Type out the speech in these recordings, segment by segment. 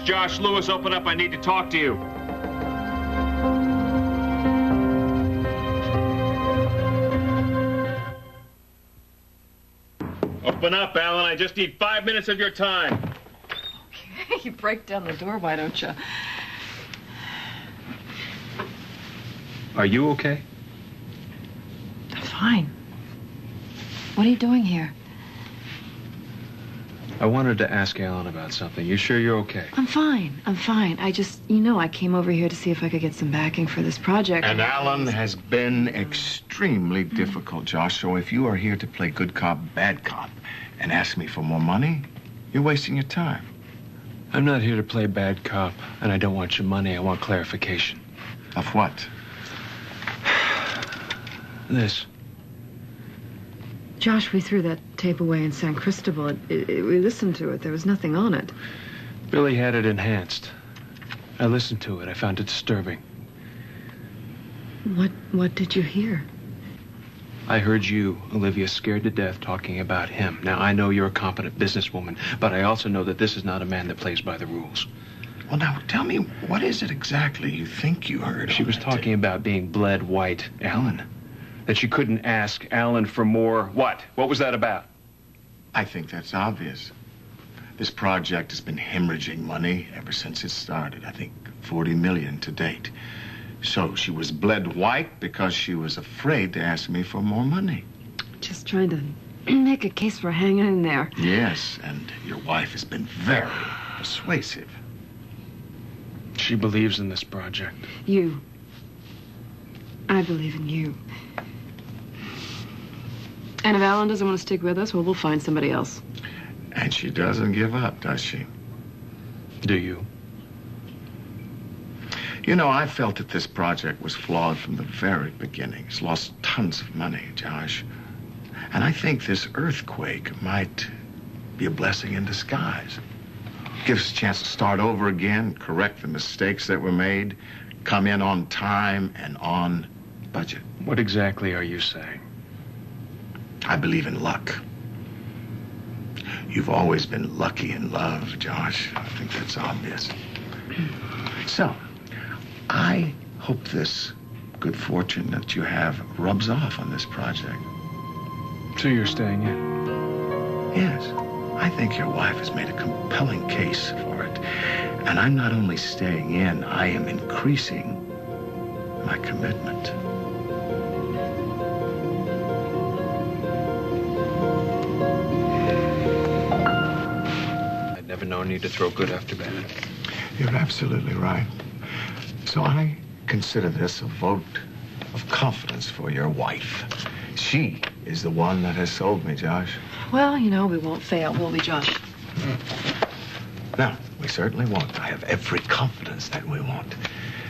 Josh Lewis. Open up. I need to talk to you. Open up, Alan. I just need 5 minutes of your time. Okay, you break down the door, why don't you? Are you okay? I'm fine. What are you doing here? I wanted to ask Alan about something. You sure you're okay? I'm fine. I'm fine. I just, I came over here to see if I could get some backing for this project. And Alan has been extremely difficult, Josh. So if you are here to play good cop, bad cop, and ask me for more money, you're wasting your time. I'm not here to play bad cop, and I don't want your money. I want clarification. Of what? This. Josh, we threw that tape away in San Cristobal. We listened to it. There was nothing on it. Billy had it enhanced. I listened to it. I found it disturbing. What did you hear? I heard you, Olivia, scared to death talking about him. Now, I know you're a competent businesswoman, but I also know that this is not a man that plays by the rules. Well, now, tell me, what is it exactly you think you heard? She was talking about being bled white, Alan. That you couldn't ask Alan for more. What? What was that about? I think that's obvious. This project has been hemorrhaging money ever since it started. I think 40 million to date. So she was bled white because she was afraid to ask me for more money. Just trying to make a case for hanging in there. Yes, and your wife has been very persuasive. She believes in this project. You. I believe in you. And if Alan doesn't want to stick with us, well, we'll find somebody else. And she doesn't give up, does she? Do you? You know, I felt that this project was flawed from the very beginning. It's lost tons of money, Josh. And I think this earthquake might be a blessing in disguise. Give us a chance to start over again, correct the mistakes that were made, come in on time and on budget. What exactly are you saying? I believe in luck. You've always been lucky in love, Josh. I think that's obvious. So, I hope this good fortune that you have rubs off on this project. So you're staying in? Yes. I think your wife has made a compelling case for it. And I'm not only staying in, I am increasing my commitment. I'd never known you to throw good after bad. You're absolutely right. So I consider this a vote of confidence for your wife. She is the one that has sold me, Josh. Well, we won't fail, will we, Josh? No, we certainly won't. I have every confidence that we won't.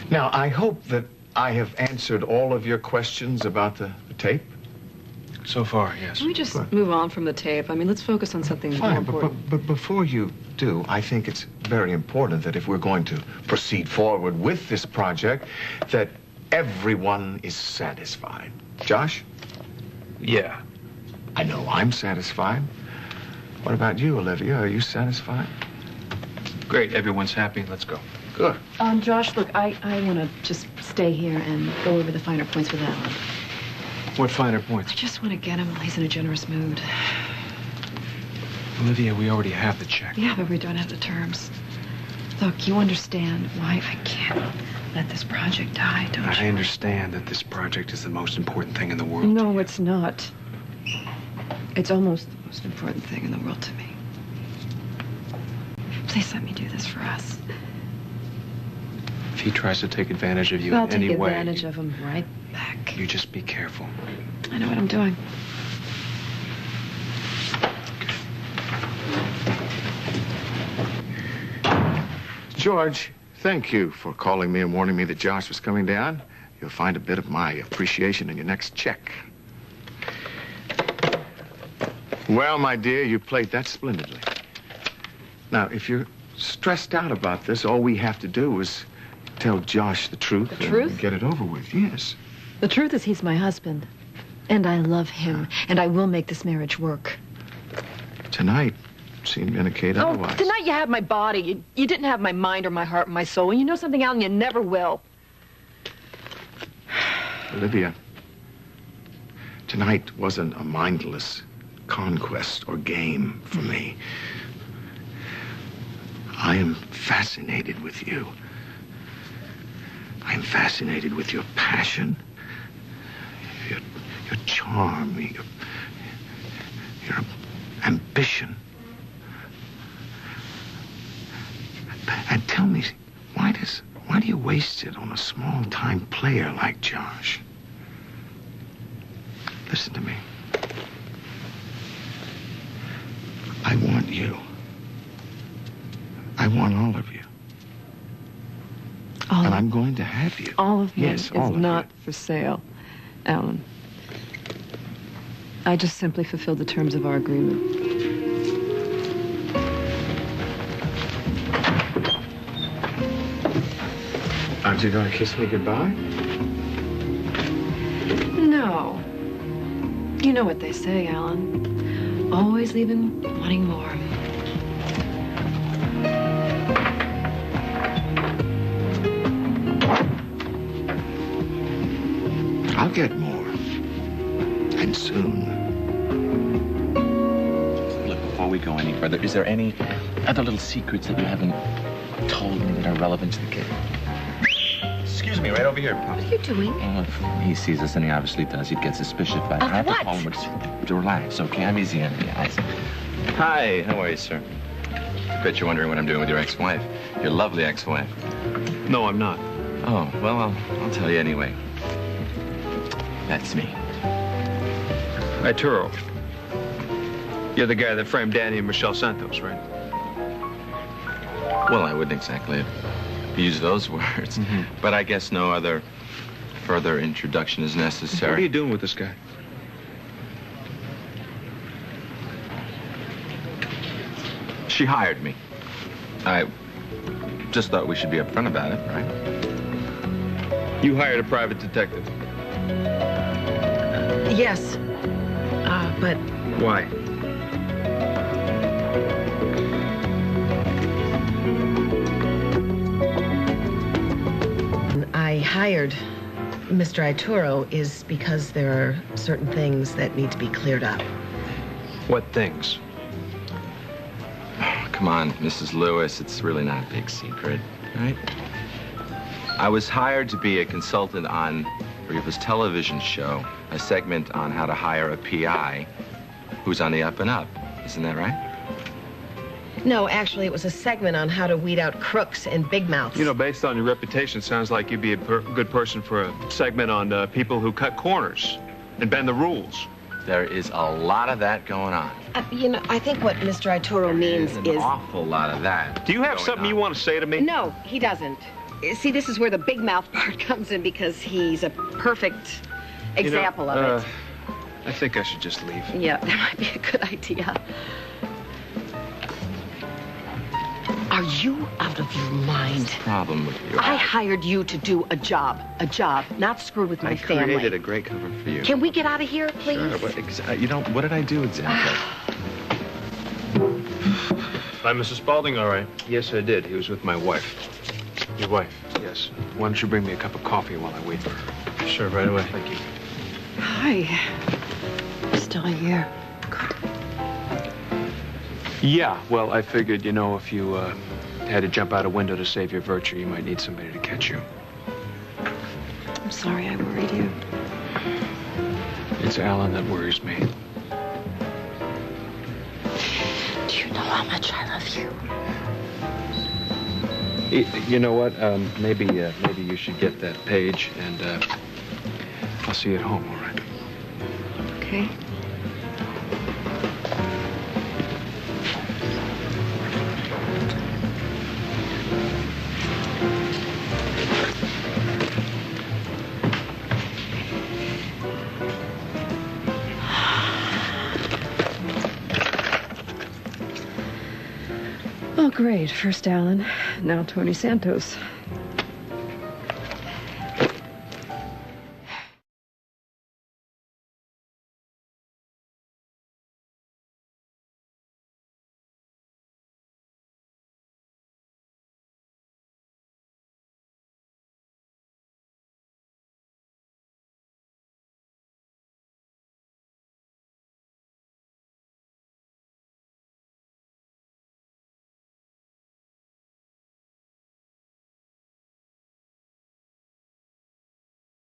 Now, I hope that I have answered all of your questions about the tape. So far, yes. Can we just move on from the tape? I mean, let's focus on something more important. But before you do, I think it's very important that if we're going to proceed forward with this project, that everyone is satisfied. Josh? Yeah. I know I'm satisfied. What about you, Olivia? Are you satisfied? Great. Everyone's happy. Let's go. Good. Josh, look, I want to just stay here and go over the finer points with Alan. What finer points? I just want to get him while he's in a generous mood. Olivia, we already have the check. Yeah, but we don't have the terms. Look, you understand why I can't let this project die, don't you? I understand that this project is the most important thing in the world. No, it's not. It's almost the most important thing in the world to me. Please let me do this for us. If he tries to take advantage of you I'll in any way... take advantage of him right back. You just be careful. I know what I'm doing. George, thank you for calling me and warning me that Josh was coming down. You'll find a bit of my appreciation in your next check. Well, my dear, you played that splendidly. Now, if you're stressed out about this, all we have to do is tell Josh the truth. The truth? And get it over with, yes. The truth is he's my husband. And I love him. And I will make this marriage work. Tonight, seem to indicate Oh, otherwise. tonight you had my body. You didn't have my mind or my heart or my soul. And you know something, Alan? You never will. Olivia, tonight wasn't a mindless conquest or game for me. I am fascinated with you. I am fascinated with your passion, your charm, your ambition. And tell me, why do you waste it on a small-time player like Josh? Listen to me. I want you. I want all of you. And I'm going to have you. All of me Yes, is all of not you. for sale, Alan. I just simply fulfilled the terms of our agreement. Aren't you going to kiss me goodbye? No. You know what they say, Alan. Always leaving wanting more. I'll get more. And soon. Look, before we go any further, is there any other little secrets that you haven't told me that are relevant to the case? Excuse me, right over here, pal. What are you doing? If he sees us, and he obviously does, he'd get suspicious. But I have what? to call him to relax, okay? I'm easy on the eyes. Hi, how are you, sir? I bet you're wondering what I'm doing with your ex-wife. Your lovely ex-wife. No, I'm not. Oh, well, I'll tell you anyway. That's me. Arturo. You're the guy that framed Danny and Michelle Santos, right? Well, I wouldn't exactly use those words, but I guess no other further introduction is necessary. What are you doing with this guy? She hired me. I just thought we should be upfront about it, right? You hired a private detective. Yes. But Why? I hired Mr. Arturo is because there are certain things that need to be cleared up. What things? Come on, Mrs. Lewis, it's really not a big secret, right? I was hired to be a consultant on Reva's television show, a segment on how to hire a PI who's on the up and up. Isn't that right? No, actually, it was a segment on how to weed out crooks and big mouths. You know, based on your reputation, it sounds like you'd be a good person for a segment on people who cut corners and bend the rules. There is a lot of that going on. I think what Mr. Arturo means There's an is... awful lot of that. Do you have going something on. you want to say to me? No, he doesn't. See, this is where the big mouth part comes in because he's a perfect example of it. I think I should just leave. Yeah, that might be a good idea. Are you out of your mind? Problem with you. I hired you to do a job, not screw with my I family. created a great cover for you. Can we get out of here, please? Sure, what did I do exactly? Bye, Mrs. Spaulding, all right? Yes, I did. He was with my wife. Your wife? Yes. Why don't you bring me a cup of coffee while I wait for her? Sure, right away. Thank you. hi. Still here. Yeah, well, I figured, if you had to jump out a window to save your virtue, you might need somebody to catch you. I'm sorry I worried you. It's Alan that worries me. Do you know how much I love you? You know what? Maybe you should get that page, and I'll see you at home, all right? Okay. Oh, great. First Alan, now Tony Santos.